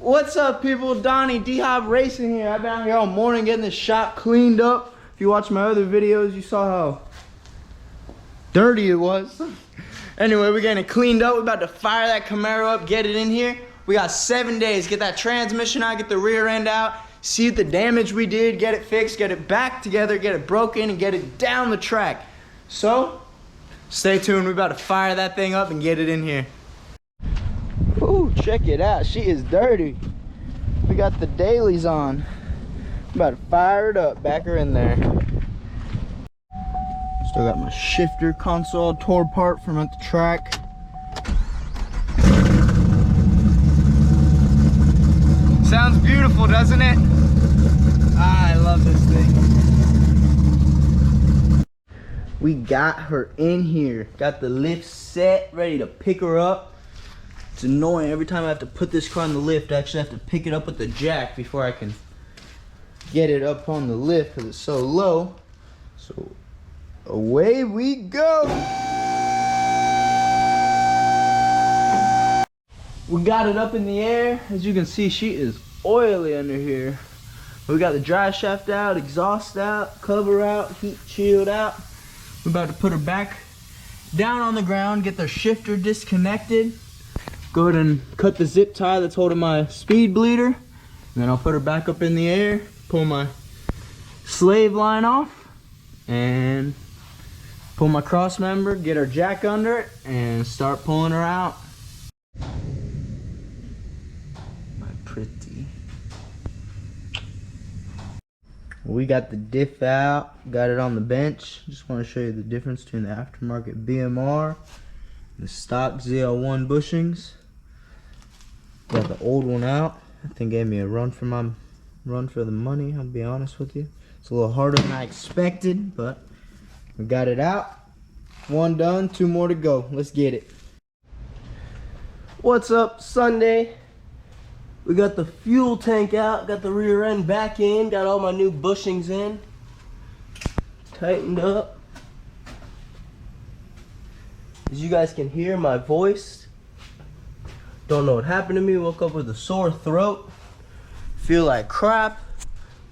What's up, people? Donnie D-Hop Racing here. I've been out here all morning getting this shop cleaned up. If you watch my other videos, you saw how dirty it was. Anyway, we're getting it cleaned up. We're about to fire that Camaro up, get it in here. We got 7 days. Get that transmission out, get the rear end out, see the damage we did, get it fixed, get it back together, get it broken, and get it down the track. So, stay tuned. We're about to fire that thing up and get it in here. Ooh, check it out. She is dirty. We got the dailies on. I'm about to fire it up. Back her in there. Still got my shifter console tore apart from at the track. Sounds beautiful, doesn't it? I love this thing. We got her in here. Got the lift set, ready to pick her up. It's annoying. Every time I have to put this car on the lift, I actually have to pick it up with the jack before I can get it up on the lift because it's so low. So away we go. We got it up in the air. As you can see, she is oily under here. We got the drive shaft out, exhaust out, cover out, heat shield out. We're about to put her back down on the ground, get the shifter disconnected. Go ahead and cut the zip tie that's holding my speed bleeder. And then I'll put her back up in the air, pull my slave line off, and pull my cross member, get her jack under it, and start pulling her out. My pretty. We got the diff out, got it on the bench. Just want to show you the difference between the aftermarket BMR and the stock ZL1 bushings. Got the old one out. I think gave me a run for the money, I'll be honest with you. It's a little harder than I expected, but we got it out. One done, 2 more to go. Let's get it. What's up, Sunday? We got the fuel tank out, got the rear end back in, got all my new bushings in. Tightened up. As you guys can hear my voice, don't know what happened to me, woke up with a sore throat, feel like crap,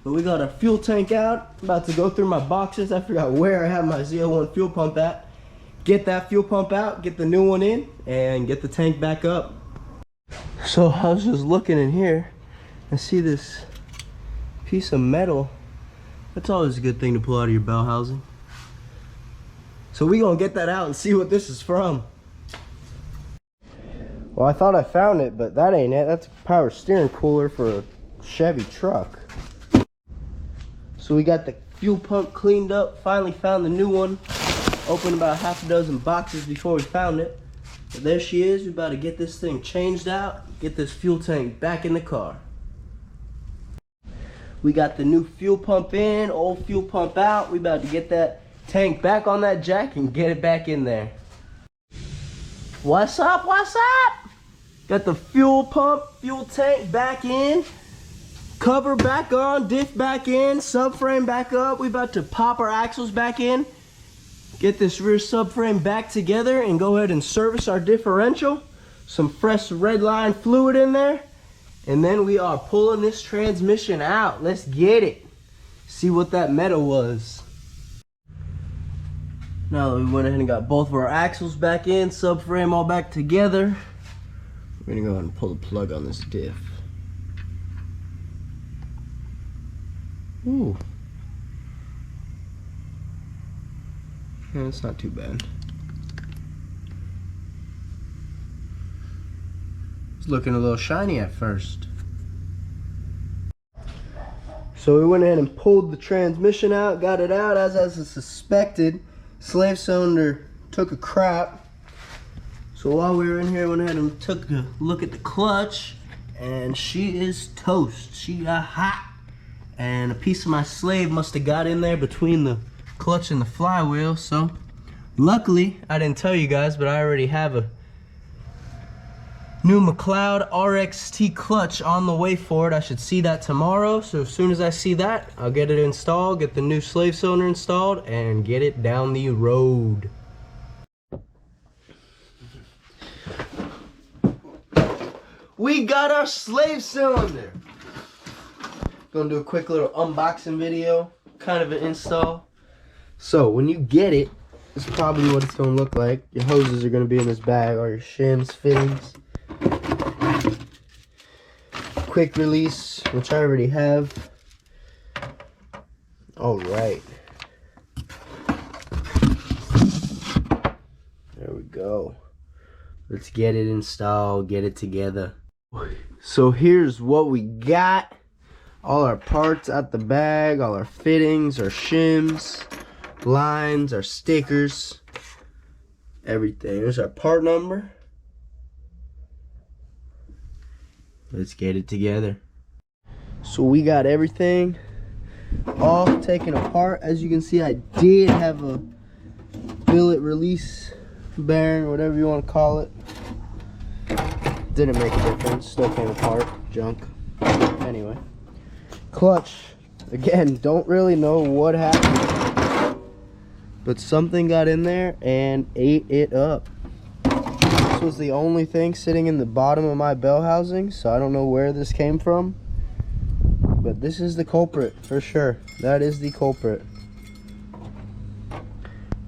but we got our fuel tank out. About to go through my boxes. I forgot where I have my ZL1 fuel pump at. Get that fuel pump out, get the new one in, and get the tank back up. So I was just looking in here and see this piece of metal. That's always a good thing to pull out of your bell housing. So we gonna get that out and see what this is from. Well, I thought I found it, but that ain't it. That's a power steering cooler for a Chevy truck. So we got the fuel pump cleaned up, finally found the new one. Opened about half a dozen boxes before we found it. But there she is. We're about to get this thing changed out, get this fuel tank back in the car. We got the new fuel pump in, old fuel pump out. We about to get that tank back on that jack and get it back in there. What's up, what's up? Got the fuel pump, fuel tank back in, cover back on, diff back in, subframe back up. We about to pop our axles back in, get this rear subframe back together, and go ahead and service our differential. Some fresh red line fluid in there, and then we are pulling this transmission out. Let's get it. See what that metal was. Now that we went ahead and got both of our axles back in, subframe all back together, we're gonna go ahead and pull the plug on this diff. Ooh. Yeah, it's not too bad. It's looking a little shiny at first. So we went ahead and pulled the transmission out, got it out as I suspected. Slave cylinder took a crap. So while we were in here, I went ahead and took a look at the clutch, and she is toast. She got hot, and a piece of my slave must have got in there between the clutch and the flywheel. So luckily, I didn't tell you guys, but I already have a new Mcleod RXT clutch on the way for it. I should see that tomorrow. So as soon as I see that, I'll get it installed, get the new slave cylinder installed, and get it down the road. we got our slave cylinder. Gonna do a quick little unboxing video, kind of an install. So when you get it, this is probably what it's gonna look like. Your hoses are gonna be in this bag, all your shims, fittings. Quick release, which I already have. All right. There we go. Let's get it installed, get it together. So here's what we got. All our parts out the bag, all our fittings, our shims, lines, our stickers, everything. Here's our part number. Let's get it together. So we got everything all taken apart. As you can see, I did have a billet release bearing, whatever you want to call it. Didn't make a difference, still came apart, junk. Anyway, clutch, again, don't really know what happened, but something got in there and ate it up. This was the only thing sitting in the bottom of my bell housing, so I don't know where this came from, but this is the culprit for sure. That is the culprit.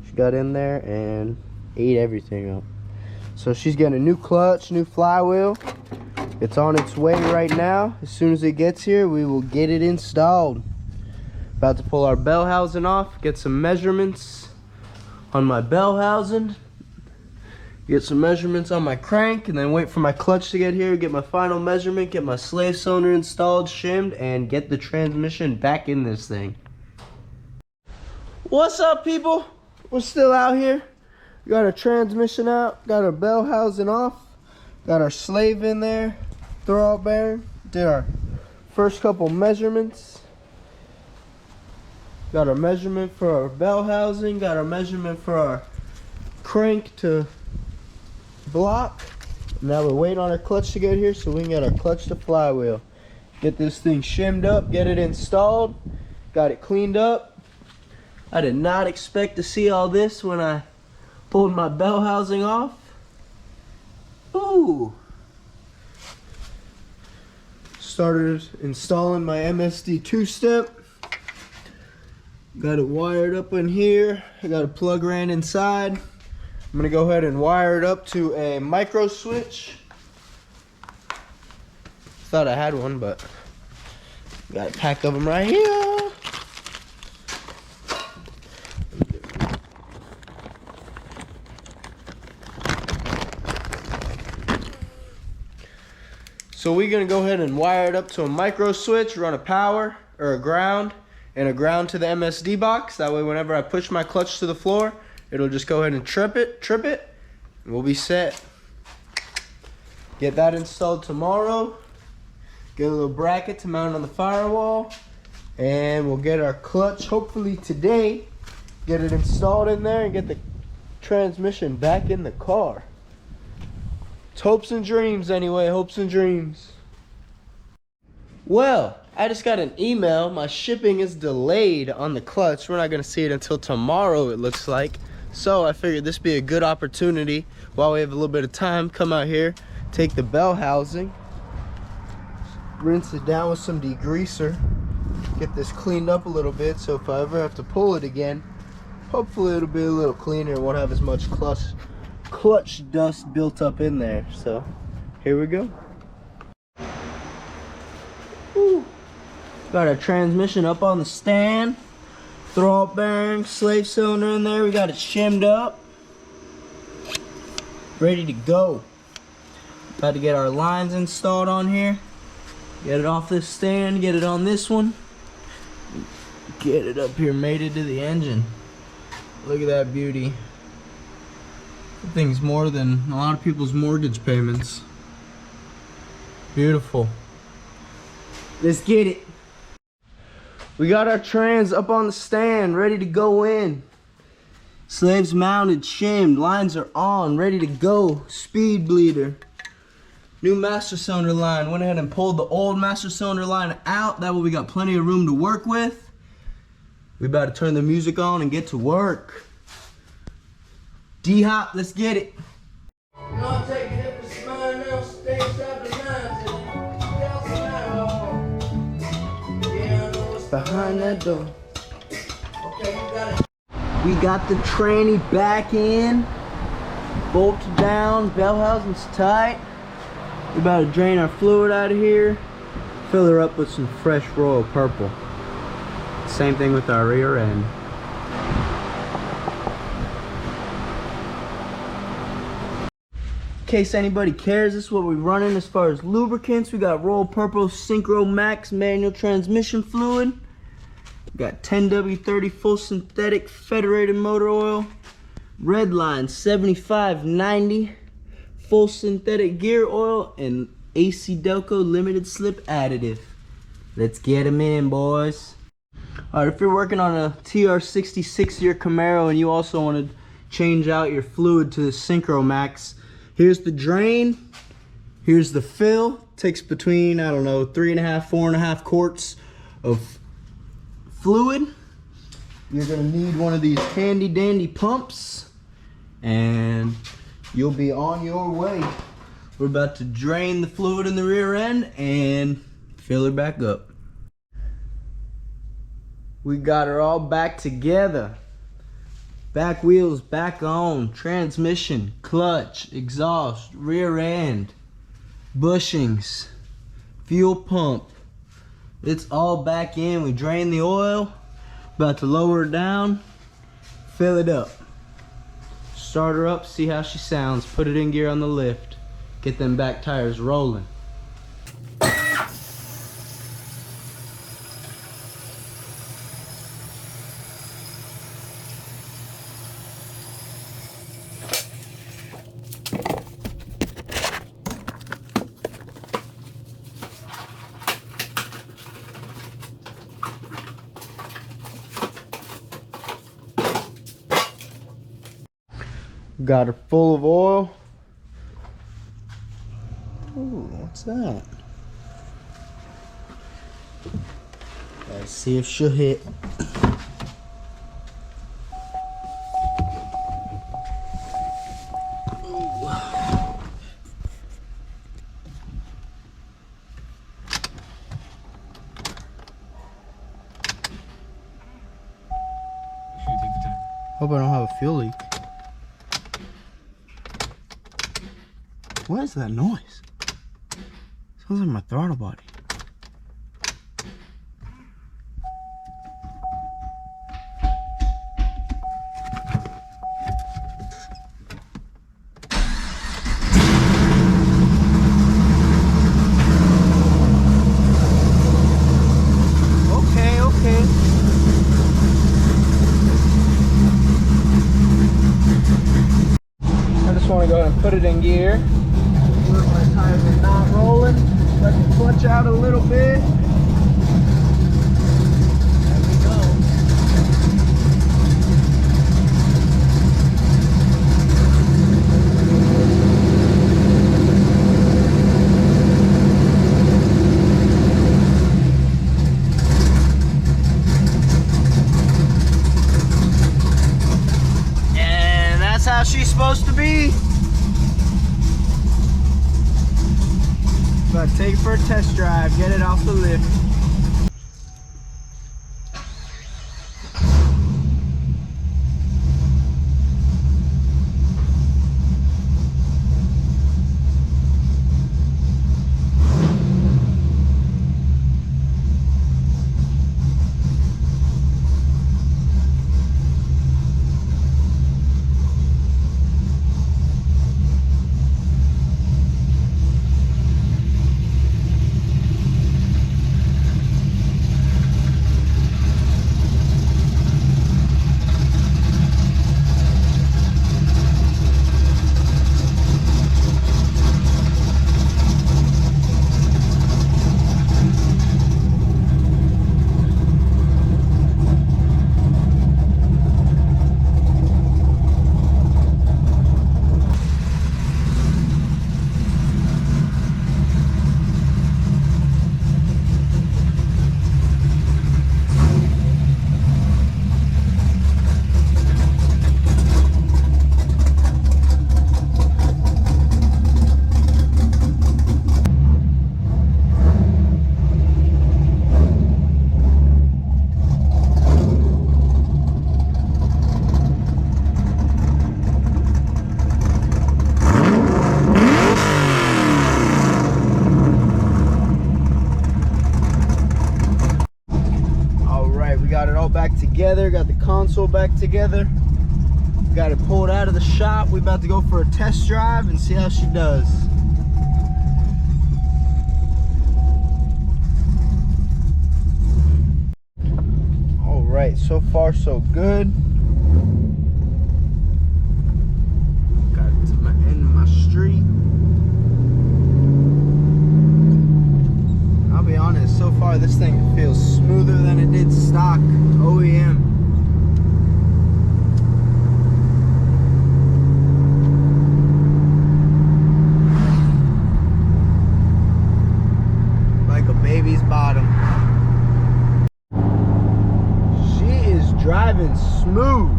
She got in there and ate everything up. So she's getting a new clutch, new flywheel. It's on its way right now. As soon as it gets here, we will get it installed. About to pull our bell housing off, get some measurements on my bell housing, get some measurements on my crank, and then wait for my clutch to get here, get my final measurement, get my slave cylinder installed, shimmed, and get the transmission back in this thing. What's up, people? We're still out here. Got our transmission out, got our bell housing off, got our slave in there, throwout bearing, did our first couple measurements, got our measurement for our bell housing, got our measurement for our crank to block. Now we're waiting on our clutch to get here so we can get our clutch to flywheel. Get this thing shimmed up, get it installed, got it cleaned up. I did not expect to see all this when I pulled my bell housing off. Ooh. Started installing my MSD two-step. Got it wired up in here. I got a plug ran inside. I'm gonna go ahead and wire it up to a micro switch. Thought I had one, but got a pack of them right here. So we're gonna go ahead and wire it up to a micro switch, run a power or a ground, and a ground to the MSD box. That way whenever I push my clutch to the floor, it'll just go ahead and trip it, and we'll be set. Get that installed tomorrow. Get a little bracket to mount on the firewall, and we'll get our clutch hopefully today, get it installed in there, and get the transmission back in the car. It's hopes and dreams anyway, hopes and dreams. Well, I just got an email. My shipping is delayed on the clutch. We're not gonna see it until tomorrow, it looks like. So I figured this would be a good opportunity while we have a little bit of time. Come out here, take the bell housing, rinse it down with some degreaser, get this cleaned up a little bit, so if I ever have to pull it again, hopefully it'll be a little cleaner and won't have as much clutch dust built up in there. So here we go. Woo. Got our transmission up on the stand, throwout bearing, slave cylinder in there. We got it shimmed up, ready to go. About to get our lines installed on here, get it off this stand, get it on this one, get it up here mated to the engine. Look at that beauty. That thing's more than a lot of people's mortgage payments. Beautiful. Let's get it. We got our trans up on the stand, ready to go in. Slaves mounted, shimmed, lines are on, ready to go. Speed bleeder. New master cylinder line. Went ahead and pulled the old master cylinder line out. That way we got plenty of room to work with. We about to turn the music on and get to work. D-hop, let's get it. Not taking it for smile now, stay side to nine. behind that door. Okay, you got it. We got the tranny back in, bolted down, bell housing's tight. We're about to drain our fluid out of here, fill her up with some fresh royal purple. Same thing with our rear end. In case anybody cares, this is what we're running as far as lubricants. We got Royal Purple Synchro Max manual transmission fluid. We got 10W30 full synthetic federated motor oil. Redline 7590 full synthetic gear oil, and AC Delco limited slip additive. Let's get them in, boys. Alright, if you're working on a TR60 6-year Camaro and you also want to change out your fluid to the Synchro Max, here's the drain, here's the fill. Takes between, I don't know, 3.5, 4.5 quarts of fluid. You're gonna need one of these handy dandy pumps and you'll be on your way. We're about to drain the fluid in the rear end and fill her back up. We got her all back together. Back wheels back on, transmission, clutch, exhaust, rear end, bushings, fuel pump. It's all back in. We drained the oil, about to lower her down, fill it up. Start her up, see how she sounds, put it in gear on the lift, get them back tires rolling. Got her full of oil. Ooh, what's that? Let's see if she'll hit. Hope I don't have a fuel leak. What is that noise? Sounds like my throttle body. Okay. I just want to go ahead and put it in gear. My tires are not rolling. Let the clutch out a little bit. There we go. And that's how she's supposed to be. But take it for a test drive, get it off the lift. together, got the console back together. Got it pulled out of the shop. We about to go for a test drive and see how she does. All right, so far so good. Got it to my end of my street. I'll be honest, so far this thing feels smoother than it did stock OEM. Like a baby's bottom. She is driving smooth.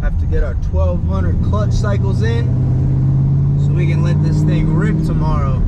Have to get our 1200 clutch cycles in so we can let this thing rip tomorrow.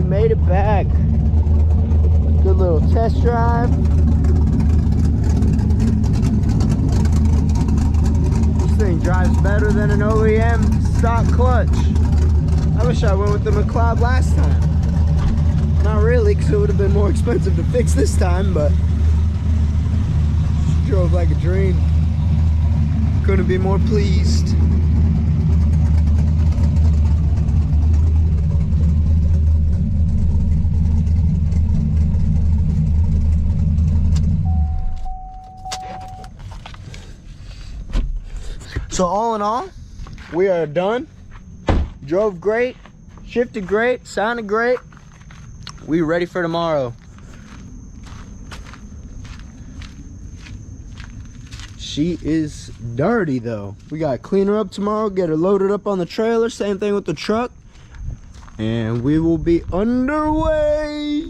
Made it back. Good little test drive. This thing drives better than an OEM stock clutch. I wish I went with the Mcleod last time. Not really, because it would have been more expensive to fix this time, but she drove like a dream. Couldn't be more pleased. So all in all, we are done. Drove great, shifted great, sounded great. We ready for tomorrow. She is dirty though. We gotta clean her up tomorrow, get her loaded up on the trailer, same thing with the truck. And we will be underway.